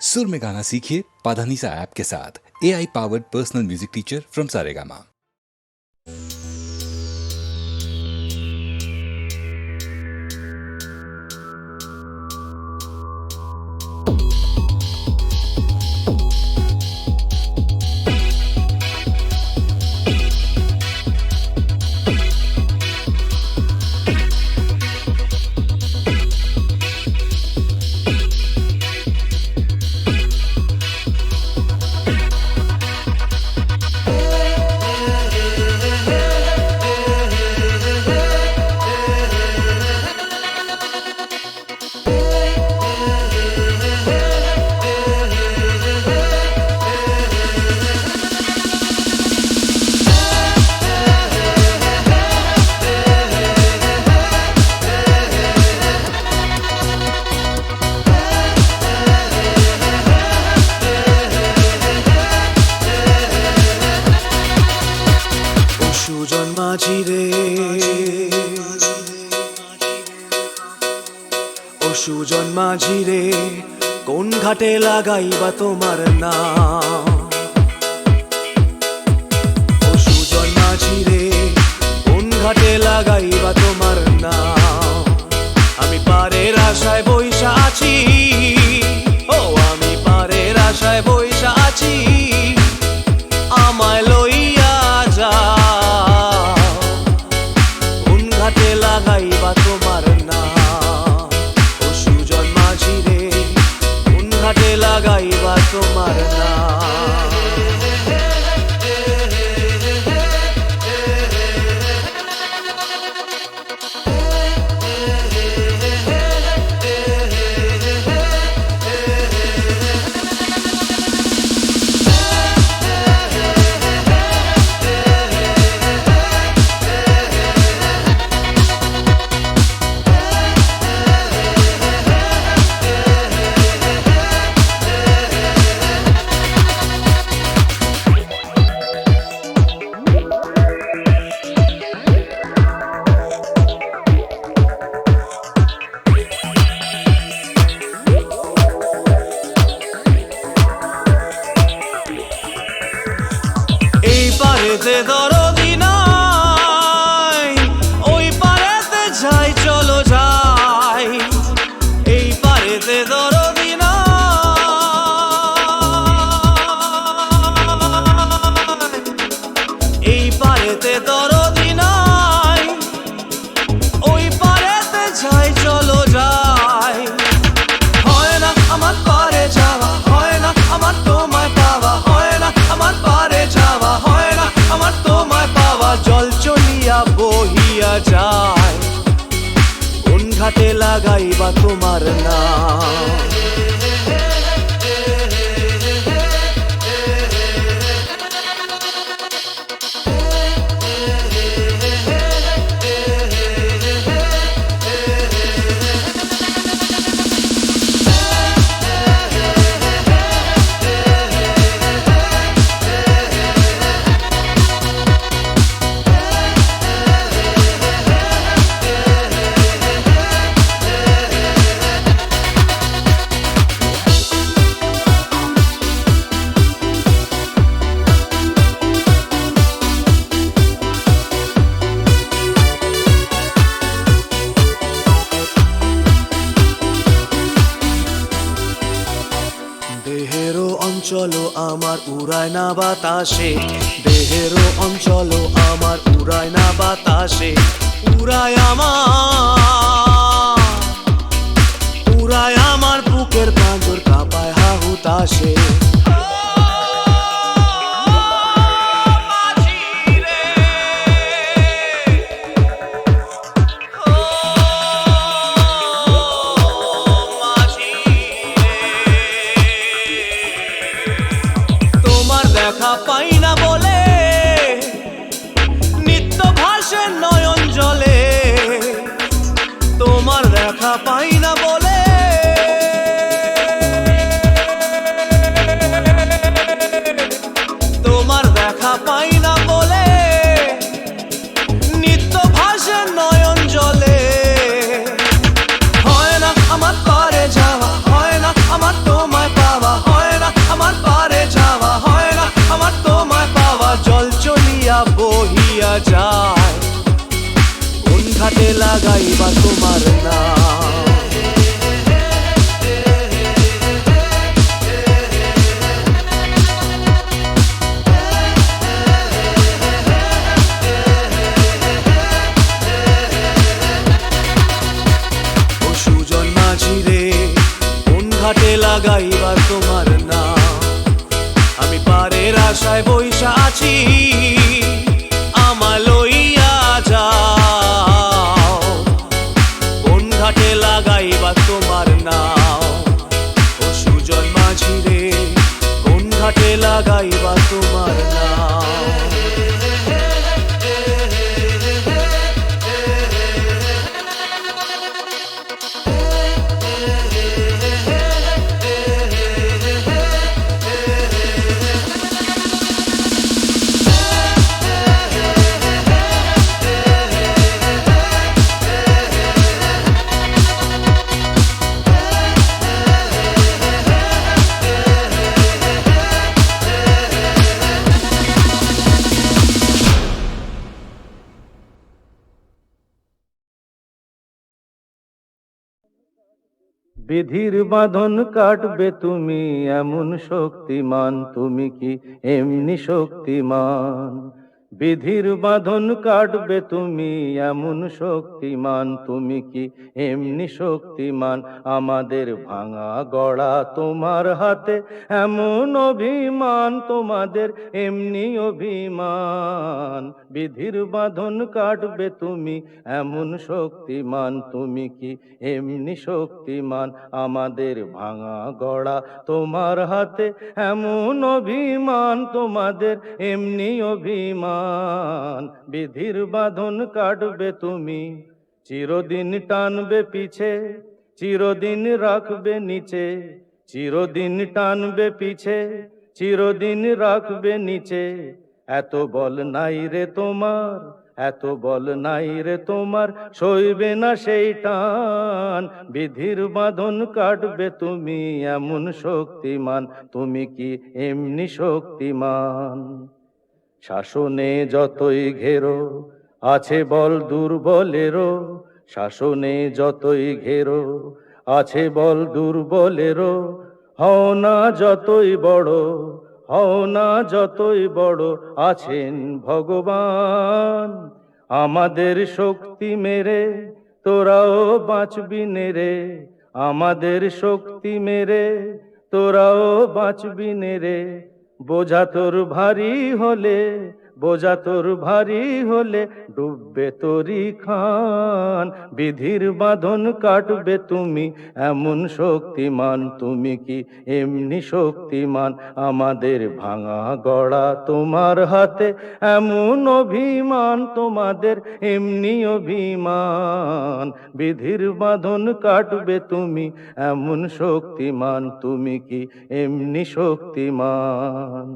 सुर में गाना सीखिए पाधानीसा ऐप के साथ। AI powered personal music teacher from Saregama. Sujan মাঝি রে ও সুজন মাঝি রে কোন ঘাটে লাগাইবা তোমার নাম? ও সুজন মাঝি রে কোন ঘাটে লাগাইবা তোমার নাম? আমি পারের আশায় বইসা আছি, ও আমি পারের আশায় বইসা আছি, আমায় লইয়া যা লাগাইবা তোমার নাম। ও সুজন মাঝি রে কোন ঘাটে লাগাইবা তোমার নাম? পারেতে দরদি নাই, ওই পারেতে যাই চলো যাই। এই পারেতে দরদি নাই, এই পারেতে দরদি নাই, ওই পারেতে যাই চলো যাই। হয় না আমার পারে যাওয়া, হয় না আমার তোমায় পাওয়া, হয় না আমার পারে যাওয়া, হয় না আমার তোমায় পাওয়া। জল চলিয়া বহিয়া যায় কোন ঘাটে লাগাইবা তোমার নাম? দেহেরও অঞ্চল আমার উড়ায় না বাতাসে, দেহেরও অঞ্চল আমার উড়ায় না বাতাসে। উড়ায় আমার বুকের পাঁজর কাঁপায় হা হুতাশে। দেখা পাই না বলে নিত্য ভাসে নয়ন জলে, তোমার দেখা পাই না বলে লাগাইবার তোমার নাম। আমি পারের আশায় বইসা আছি, আমায় লইয়া যাও, কোন ঘাটে লাগাইবার তোমার নাম। ও সুজন মাঝি রে, কোন ঘাটে লাগাইবার তোমার নাম। বিধির বাঁধন কাটবে তুমি এমন শক্তিমান, তুমি কি এমনি শক্তিমান? বিধির বাঁধন কাটবে তুমি এমন শক্তিমান, তুমি কি এমনি শক্তিমান? আমাদের ভাঙা গড়া তোমার হাতে এমন অভিমান, তোমাদের এমনি অভিমান। বিধির বাঁধন কাটবে তুমি এমন শক্তিমান, তুমি কি এমনি শক্তিমান? আমাদের ভাঙা গড়া তোমার হাতে এমন অভিমান, তোমাদের এমনি অভিমান। বিধির বাঁধন কাটবে তুমি, চিরদিন টানবে পিছে, চিরদিন রাখবে নিচে, চিরদিন টানবে পিছে, চিরদিন রাখবে নিচে। এত বল নাই রে তোমার, এত বল নাই রে তোমার, সইবে না সেই টান। বিধির বাঁধন কাটবে তুমি এমন শক্তিমান, তুমি কি এমনি শক্তিমান? শাসনে যতই ঘেরো আছে বল দুর্বলেরও, শাসনে যতই ঘেরো আছে বল দুর্বলেরও। হও না যতই বড়, হও না যতই বড়, আছেন ভগবান। আমাদের শক্তি মেরে তোরাও বাঁচবি নেরে, আমাদের শক্তি মেরে তোরাও বাঁচবি নেরে। বোঝা তোর ভারী হলে, বোঝা তোর ভারী হলে, ডুববে তোরি খান। বিধির বাঁধন কাটবে তুমি এমন শক্তিমান, তুমি কি এমনি শক্তিমান? আমাদের ভাঙা গড়া তোমার হাতে এমন অভিমান, তোমাদের এমনি অভিমান। বিধির বাঁধন কাটবে তুমি এমন শক্তিমান, তুমি কি এমনি শক্তিমান?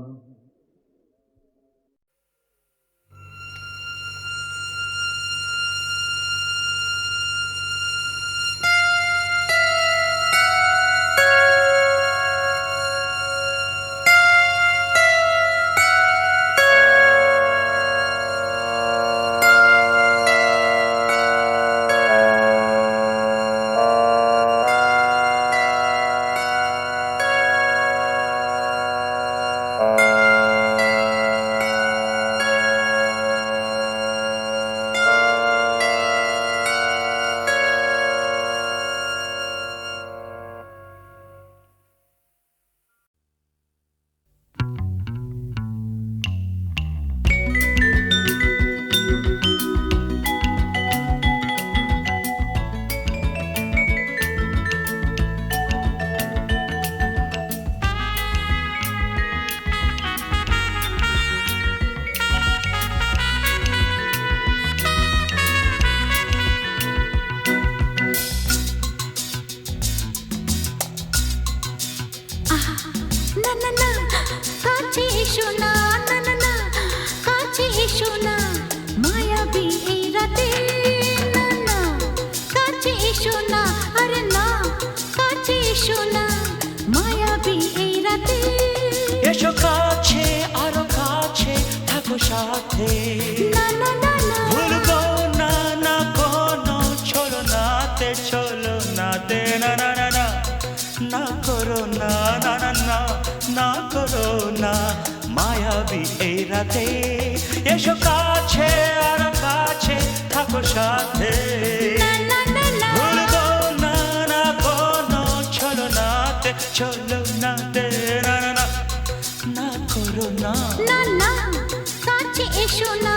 এসো কাছে আরো কাছে থাকো সাথে, ভুলবো না না কোনো চলো নাতে, চলো নাতে, না না না না না করো না, না না না না করো না মায়াবী এই রাতে। এসো কাছে আরো কাছে থাকো সাথে, ভুলবো না না কোনো চলো নাতে, চলো চলো না তে না না না না করো না না না কাছে এসো না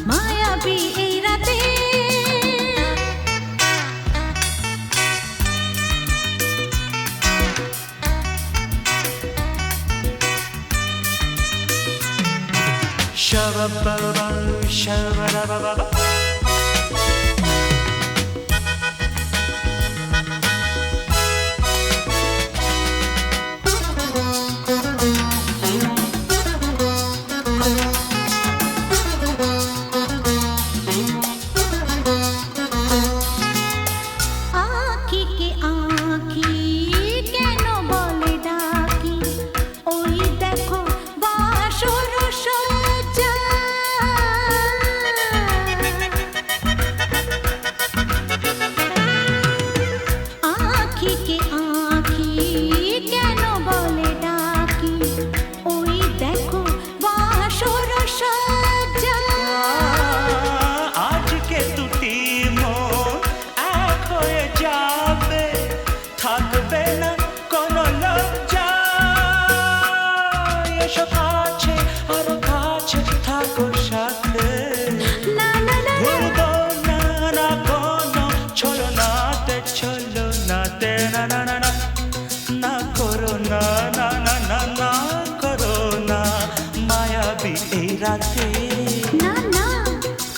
মায়াবী এই রাতে Shabba-ba-ba, shabba-da-ba-ba-ba. আঁখি কে আঁখি কেন বলে ডাকি ওই দেখো বাসর সজ্জা আঁখি কে আঁখি কেন বলে ডাকি ওই দেখো বাসর সজ্জা আজকে দুটি মন এক হয়ে যাবে থাকবে না কোনো লজ্জা এসো কাছে আরো কাছে থাকো সাথে না না না ভুলবো না না কোনো চলো নাতে না না না না না করো না না না না না করো না মায়াবী এই রাতে না না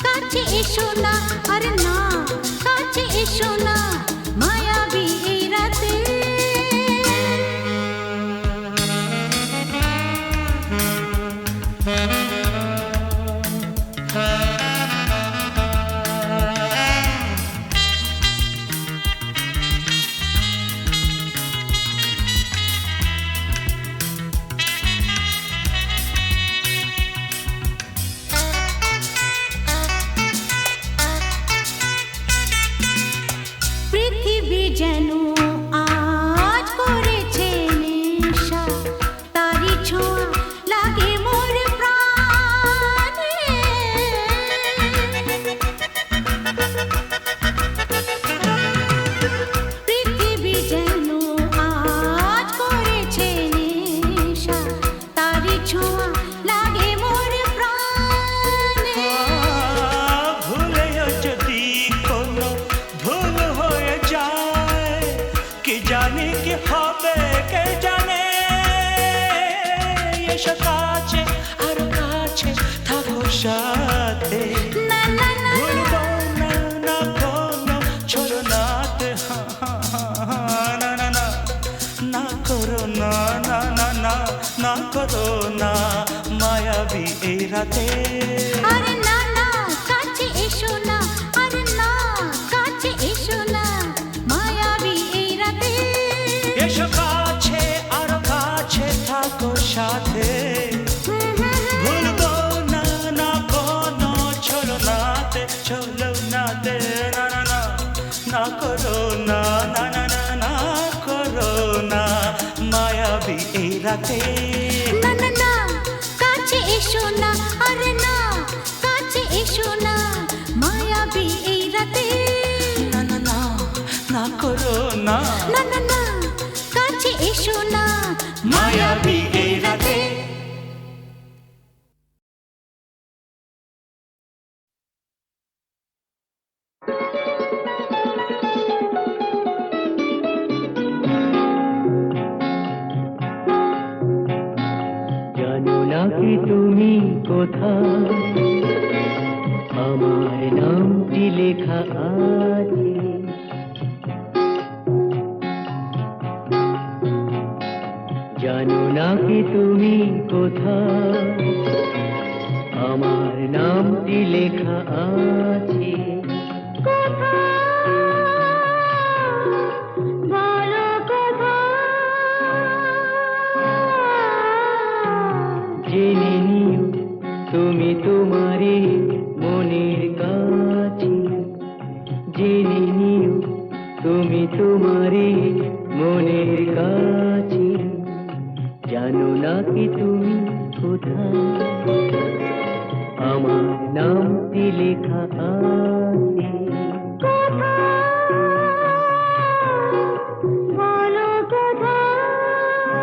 কাছে এসো না আরে না কাছে এসো না মায়াবী এই রাতে পৃথিবী যেন আজ করেছে নেশা তারি ছোঁয়া লাগে মোর প্রাণে পৃথিবী যেন আজ করেছে নেশা তারি ছোঁয়া লাগে মোর প্রাণে ভুলেও যদি কোনো ভুল হয়ে যায় কি জানি কি হবে কে জানে এসো কাছে আরো কাছে থাকো সাথে না না না ভুলবো না না কোনো চলো নাতে না না না না করো না না না না না করো না মায়াবী এই রাতে আরে না না কাছে এসো না আরে না কাছে এসো না মায়াবী এই রাতে এসো কাছে আরো কাছে থাকো সাথে ভুলবো না না কোনো চলো নাতে না না না না করো না না না না না করো না মায়াবী এই রাতে না না না কাছে এসো না আরে না কাছে এসো না মায়াবী এই রাতে না না না না করো না না না না কাছে এসো না মায়াবী এই রাতে জানো না কি তুমি কোথায় আমার নামটি লেখা আছে জানো না কি তুমি কোথায় আমার নামটি লেখা আছে বলো কোথায় জেনে নিও তুমি তোমারই মনের কাছে জেনে নিও তুমি তোমারই মনের কাছে জানো না কি তুমি কোথায় আমার নামটি লেখা আছে বলো কোথায়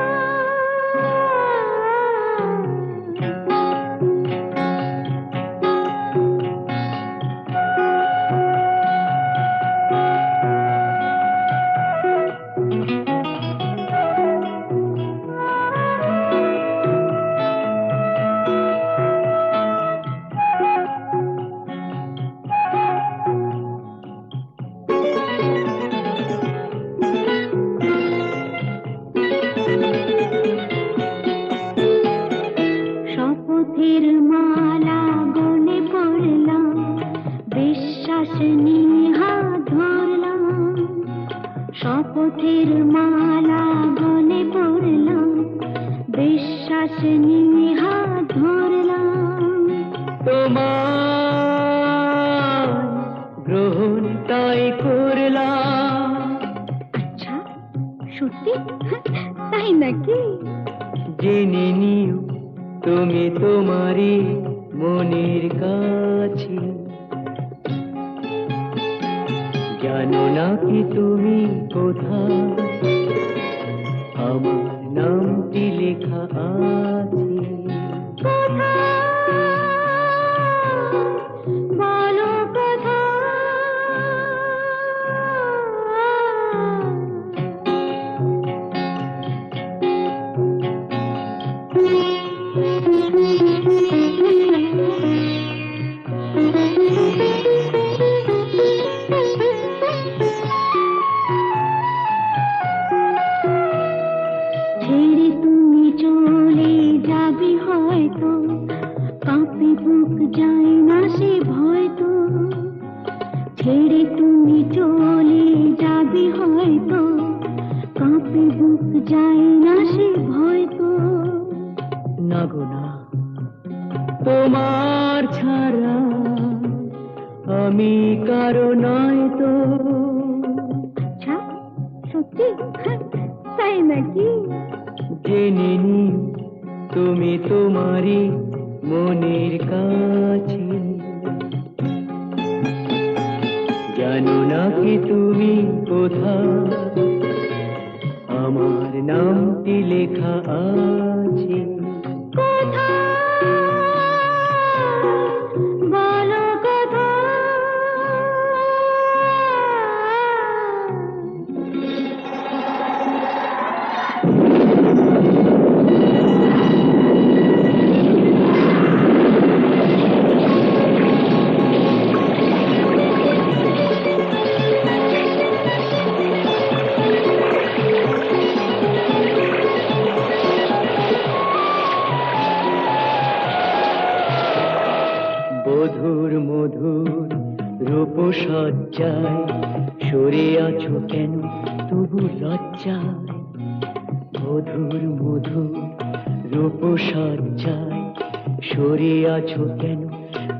শপথের মালা গলে পড়লাম, বিশ্বাস নিয়ে হাত ধরলাম। তোমার গ্রহণ তাই করলাম। আচ্ছা, সত্যি? তাই নাকি? জেনে নিও তুমি তোমারই মনের কাছে, জানো না কি তুমি কোথায় আমার নামটি লেখা আছে। বলো কোথায়? ছেড়ে তুমি চলে যাবে হয়তো, কাঁপে বুক যায় না সে ভয় তো। ছেড়ে তুমি চলে যাবে হয়তো, কাঁপে বুক যায় না সে ভয় তো। না গো না, তোমার ছাড়া আমি কারো নয় তো। আচ্ছা, সত্যি? তাই নাকি? জেনে নিও তুমি তোমারই মনের কাছে, জানো না কি তুমি কোথায় আমার নামটি লেখা আছে। বলো কোথায়? মধুর মধুর রূপসজ্জায় সরে আছো কেন তবু লজ্জায়। মধুর মধুর রূপসজ্জায় সরে আছো কেন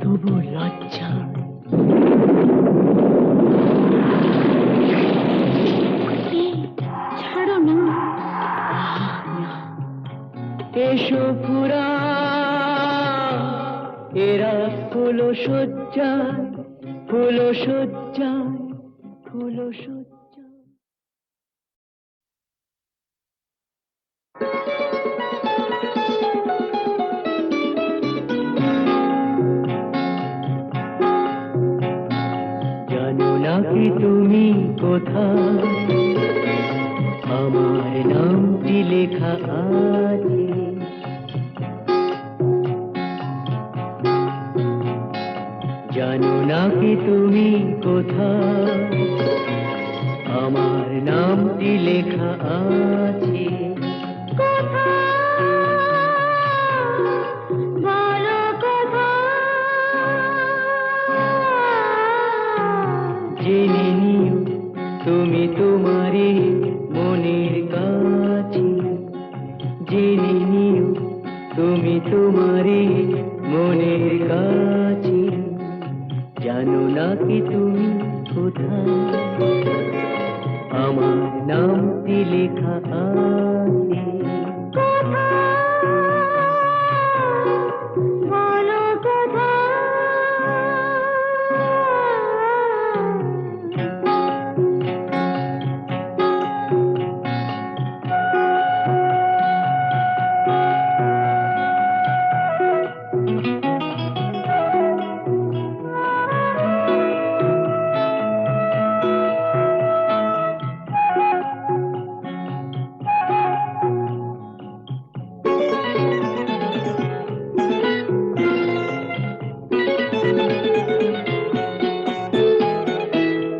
তবু লজ্জায়। ছাড়ো না। এসো পুরা এরা ফুলো সজ্জায়, ফুলো সজ্জায়, ফুলো সজ্জায়। জানো না কি তুমি কোথায় আমার নামটি লেখা আছে। জানো না কি তুমি কোথায় আমার নামটি লেখা আছে। বলো কোথায়? জেনে নিও তুমি তোমারই মনের কাছে, জেনে নিও তুমি তোমারই মনের কাছে, জানো না কি তুমি কোথায় আমার নামটি লেখা আছে। বলো কোথায়?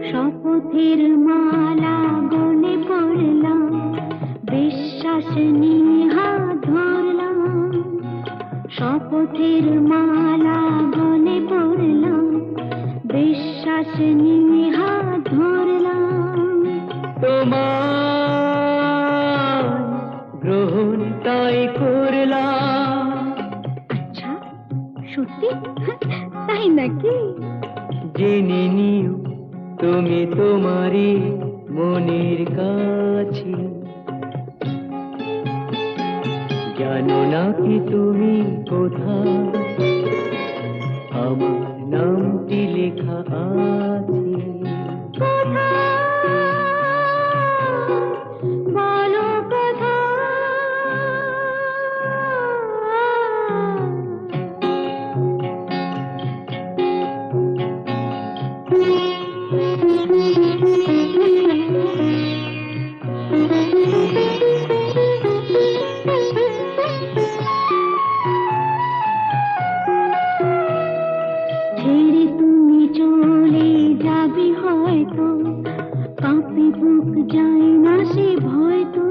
শপথের মালা গলে পড়লাম, বিশ্বাস নিয়ে হাত ধরলাম। শপথের মালা গলে পড়লাম, বিশ্বাস নিয়ে হাত ধরলাম। তোমার গ্রহণ তাই করলাম। আচ্ছা সত্যি তাই নাকি? জেনে নিও তুমি তোমারই মনের কাছে, জানো না কি তুমি কোথায় আমার নামটি লেখা আছে। বলো কথা। ছেড়ে তুমি চলে যাবে হয়তো, কাঁপে বুক যায় না সে ভয় তো।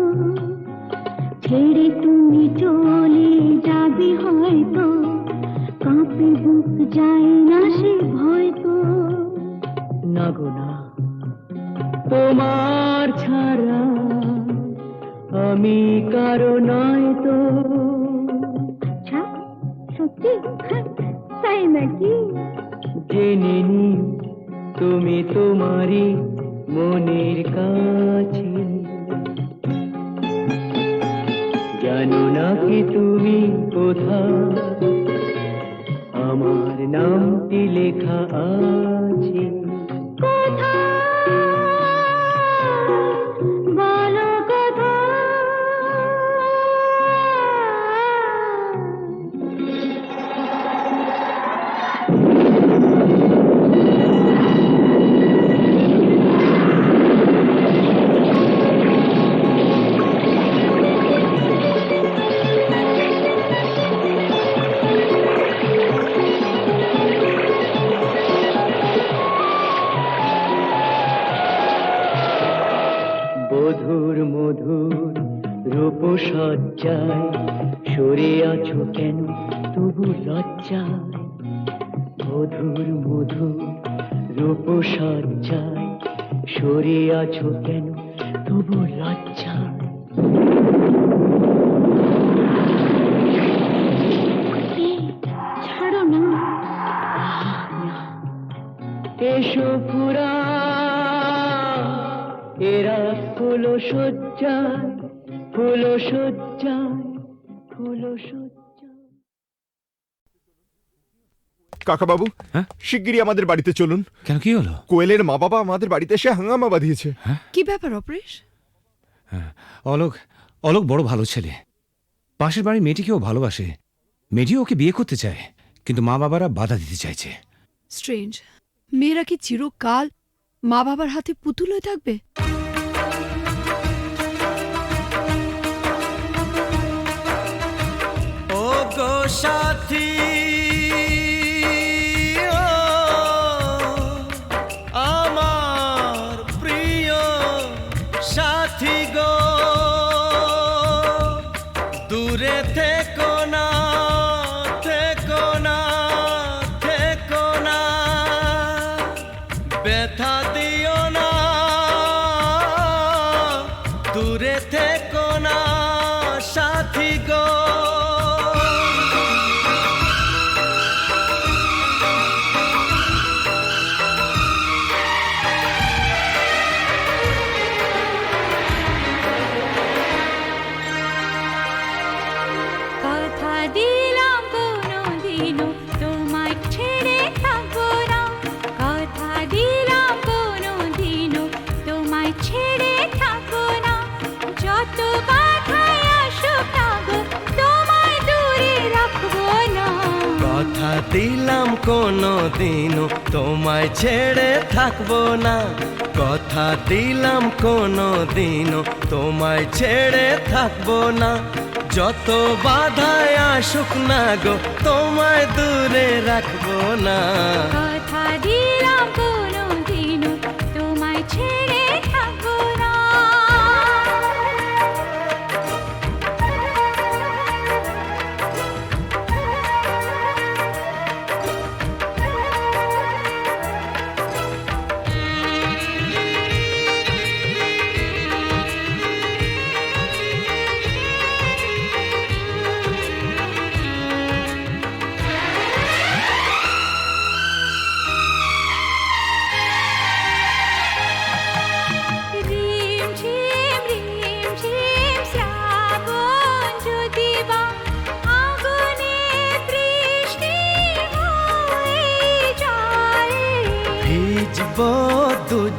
ছেড়ে তুমি চলে যাবে হয়তো, কাঁপে বুক যায় না সে ভয় তো। না গো না, তোমার ছাড়া আমি কারো নয় তো। আচ্ছা সত্যি তাই নাকি? জেনে নিও তুমি তোমারই মনের কাছে, জানো না কি তুমি কোথায় আমার নামটি লেখা আছে। বলো কথা। বধুর মধুর রূপসজ্জায় সরে আছো কেন তবু লজ্জায়। বধুর মধুর রূপসজ্জায় সরে আছো কেন তবু লজ্জায়। ছাড়ো না। এসো পুরা এরা ফুলো সজ্জায়, ফুলো সজ্জায়, ফুলো সজ্জায়। কাকাবাবু, হ্যাঁ? শিগগিরই আমাদের বাড়িতে চলুন। কেন কি হলো? কোয়েলের মা বাবা আমাদের বাড়িতে এসে হাঙ্গামা বাঁধিয়েছে। কি ব্যাপার অপরেশ? অলোক অলোক বড় ভালো ছেলে, পাশের বাড়ির মেয়েটিকেও ভালোবাসে, মেয়েটিও ওকে বিয়ে করতে চায়, কিন্তু মা বাবারা বাধা দিতে চাইছে। স্ট্রেঞ্জ, মেয়েরা কি চিরকাল মা বাবার হাতে পুতুল হয়ে থাকবে? ও গো সাথী, ও আমার প্রিয় সাথী গো, দূরে থেকো না, থেকো না, থেকো না, ব্যথা দিও না, দূরে থেকো না সাথী গো। কথা দিলাম কোনোদিনও তোমায় ছেড়ে থাকবো না। কথা দিলাম কোনোদিনও তোমায় ছেড়ে থাকবো না। যত বাধাই আসুক না গো, তোমায় দূরে রাখবো না। কথা দিলাম কোনোদিনও তোমায় ছেড়ে থাকবো না। কথা দিলাম কোনোদিনও তোমায় ছেড়ে থাকবো না। যত বাধায় আসুক না গো, তোমায় দূরে রাখবো না। কথা দিলাম কোনোদিনও তোমায় ছেড়ে থাকবো না।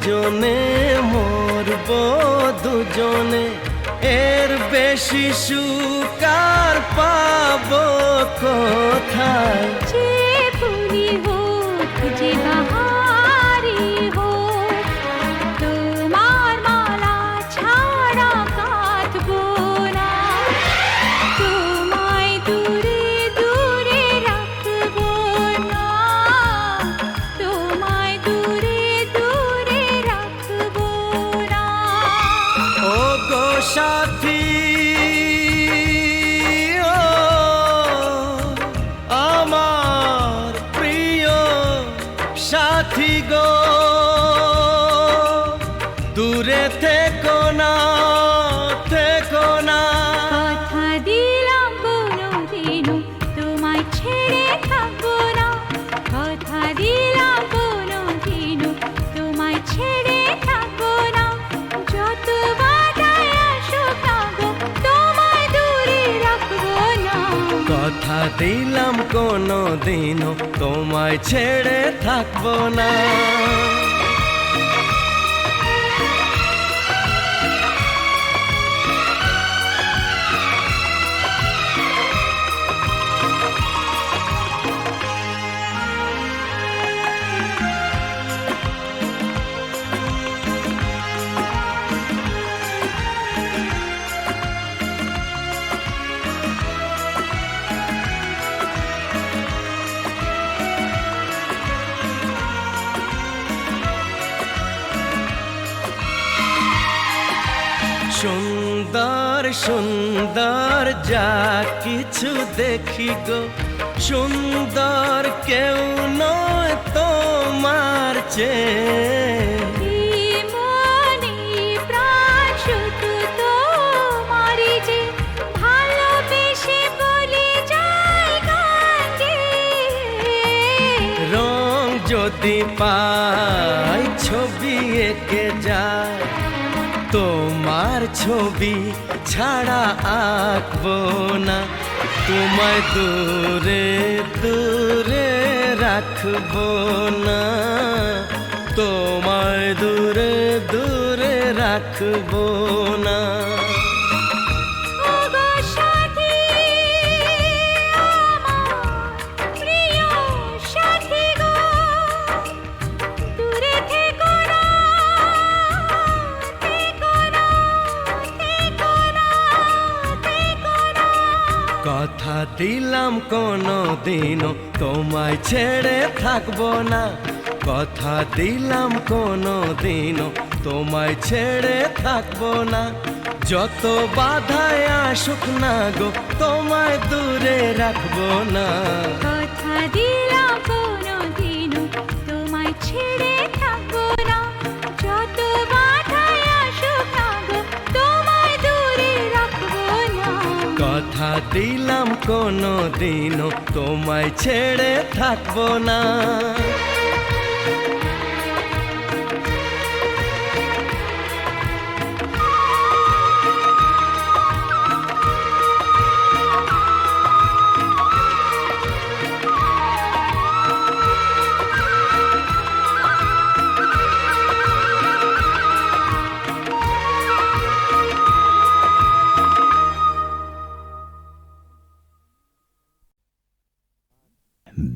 দুজনে মরব দুজনে, এর বেশি সুখ আর পাবো কোথায়? যে ফুলি হোক যে বাহারি হোক, তোমার মালা ছাড়া কাঁদবো না। তোমায় দূরে দূরে রাখবো না, তোমায় দূরে দূরে রাখবো না। ও গো সাথী, ও আমার প্রিয় সাথী গো, দূরে থেকো না, থেকো না। কথা দিলাম কোনোদিনও তোমায় ছেড়ে থাকবো না, কথা দিলাম কোনোদিনও তোমায় ছেড়ে থাকবো না। যত বাধায় আসুক না গো, তোমায় দূরে রাখবো না। কথা দিলাম কোনো দিনও তোমায় ছেড়ে থাকবো না। সুন্দর সুন্দর যা কিছু দেখি গো, সুন্দর কেউ নয় তোমার চেয়ে। এই মনে প্রাণ শুধু তোমারই যে, ভালোবেসে বলে যায় গান গেয়ে। রং যদি পাই ছবি এঁকে যায়, তোমার ছবি ছাড়া আঁকবো না। তোমায় দূরে দূরে রাখবো না, তোমায় দূরে দূরে রাখবো না। ও গো সাথী, আমার প্রিয় সাথী গো, দূরে থেকো না, থেকো না, থেকো না, থেকো না। কথা দিলাম কোনো দিনও তোমায় ছেড়ে থাকবো না, কথা দিলাম কোনো দিনও তোমায় ছেড়ে থাকবো না। যত বাধায় আসুক না গো, তোমায় দূরে রাখবো না। কথা দিলাম কোনোদিনও তোমায় ছেড়ে থাকবো না, যত বাধায় আসুক না গো, তোমায় দূরে রাখবো না। কথা দিলাম কোনো দিনও তোমায় ছেড়ে থাকবো না।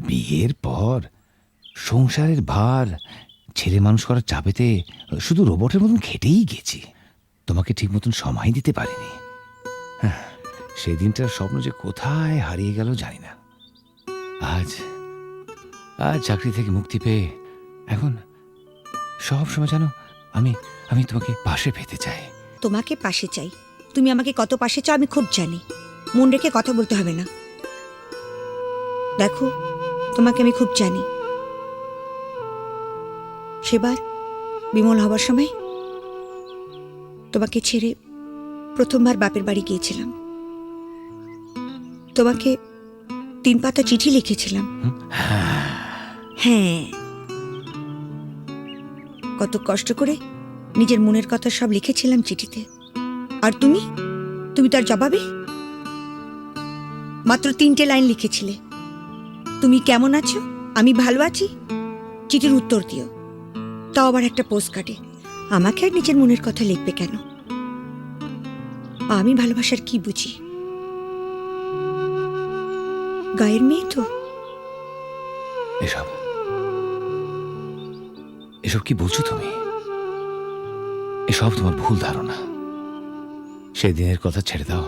বিয়ের পর সংসারের ভার, ছেলে মানুষ করার চাপেতে শুধু রোবটের মতন খেটেই গেছি। তোমাকে ঠিক মতন সময় দিতে পারিনি। সেই দিনটার স্বপ্ন যে কোথায় হারিয়ে গেল জানি না। আজ আজ চাকরি থেকে মুক্তি পেয়ে এখন সব সময় জানো আমি আমি তোমাকে পাশে পেতে চাই। তোমাকে পাশে চাই, তুমি আমাকে কত পাশে চাও আমি খুব জানি। মন রেখে কথা বলতে হবে না। দেখো, তোমাকে আমি খুব জানি। সেবার বিমল হবার সময় তোমাকে ছেড়ে প্রথমবার বাপের বাড়ি গিয়েছিলাম। তোমাকে 3 পাতা চিঠি লিখেছিলাম। হ্যাঁ, কত কষ্ট করে নিজের মনের কথা সব লিখেছিলাম চিঠিতে। আর তুমি তার জবাবে মাত্র 3টে লাইন লিখেছিলে, তুমি কেমন আছো, আমি ভালো আছি, চিঠির উত্তর দিও। তাও আবার একটা পোস্ট কার্ডে। আমাকে আর নিজের মনের কথা লিখবে কেন? আমি ভালোবাসার কি বুঝি? গায়ের মেয়ে তো। এসব এসব কি বলছো তুমি? এসব তোমার ভুল ধারণা। সেদিনের কথা ছেড়ে দাও।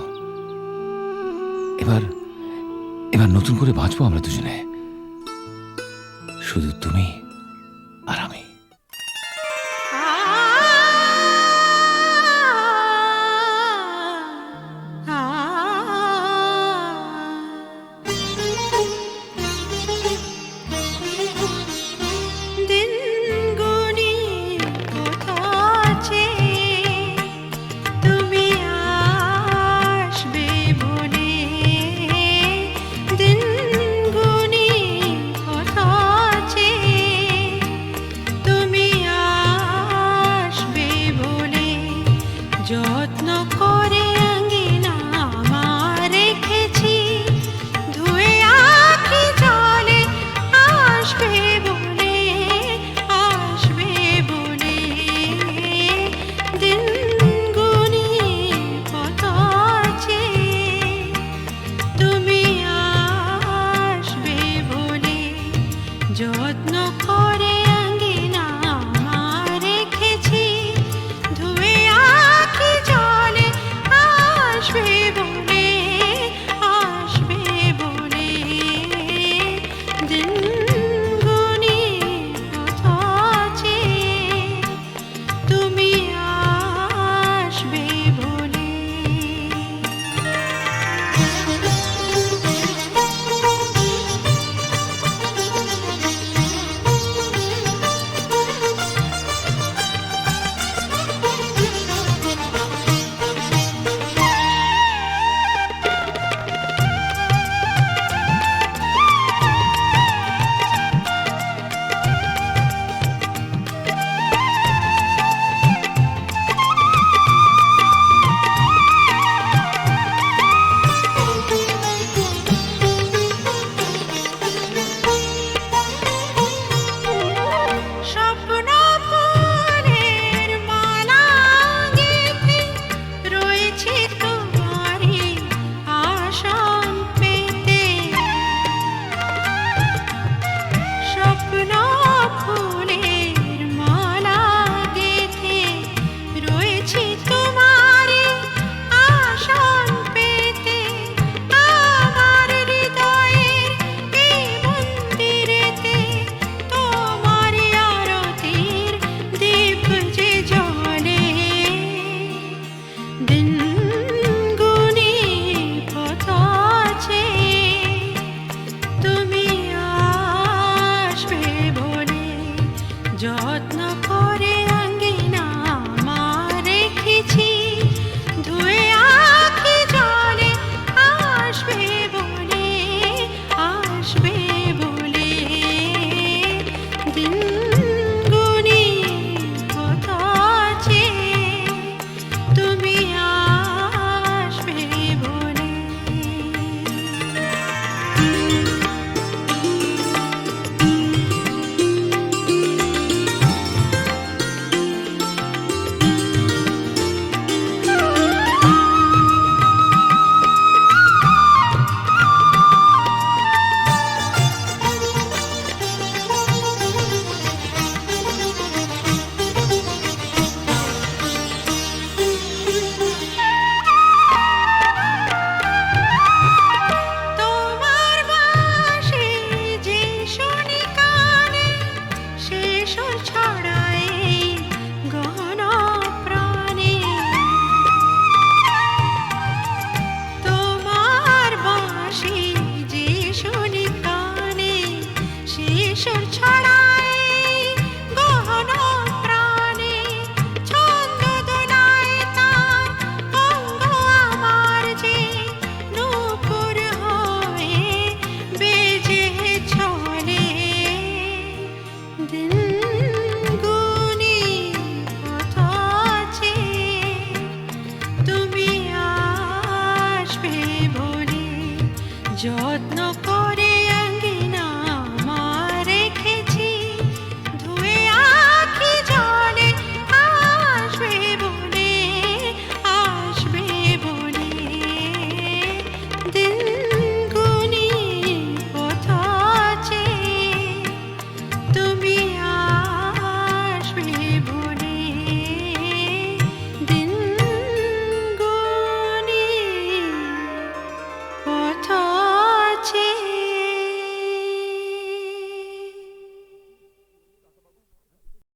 এবার এবার নতুন করে বাঁচবো আমরা দুজনে, শুধু তুমি আর আমি। যত্ন করে আঙ্গিনা আমার রেখেছি, ধুয়ে আখি জলে আসবে বলে, আসবে বলে। দিন গুনি কত আছে, তুমি আসবে বলে। যত্ন করে আঙ্গিনা আমার রেখেছি, ধুয়ে আখি জলে আসবে বলে, আসবে বলে। দিন গুনি কত আছে, তুমি আসবে বলে। স্বপ্ন ফুলের মালা গেঁথে রয়েছে তোমারই আসন পেতে। স্বপ্ন ফুলের মালা গেঁথে রয়েছে তোমারই আসন পেতে। আমার হৃদয়ের এই মন্দিরেতে তোমারই আরতির দীপ যে জ্বলে। দিন গুনি কত আছে, তুমি আসবে বলে। যত্ন করে আঙ্গিনা আমার রেখেছি, ধুয়ে আখি জলে আসবে বলে, আসবে বলে। দিন গুনি কত আছে, তুমি আসবে বলে। তোমার বাঁশি যে শুনি কানে, সে সুর ছড়ায় গহন প্রাণে। তোমার বাঁশি যে শুনি কানে, সে সুর ছড়ায় গহন প্রাণে। ছন্দ দোলায় তার অঙ্গ আমার যে, নূপুর হয়ে বেজে চলে। দিন গুনি কত আছে, তুমি আসবে বলে। যত্ন করে আঙ্গিনা আমার রেখেছি, ধুয়ে আখি দিল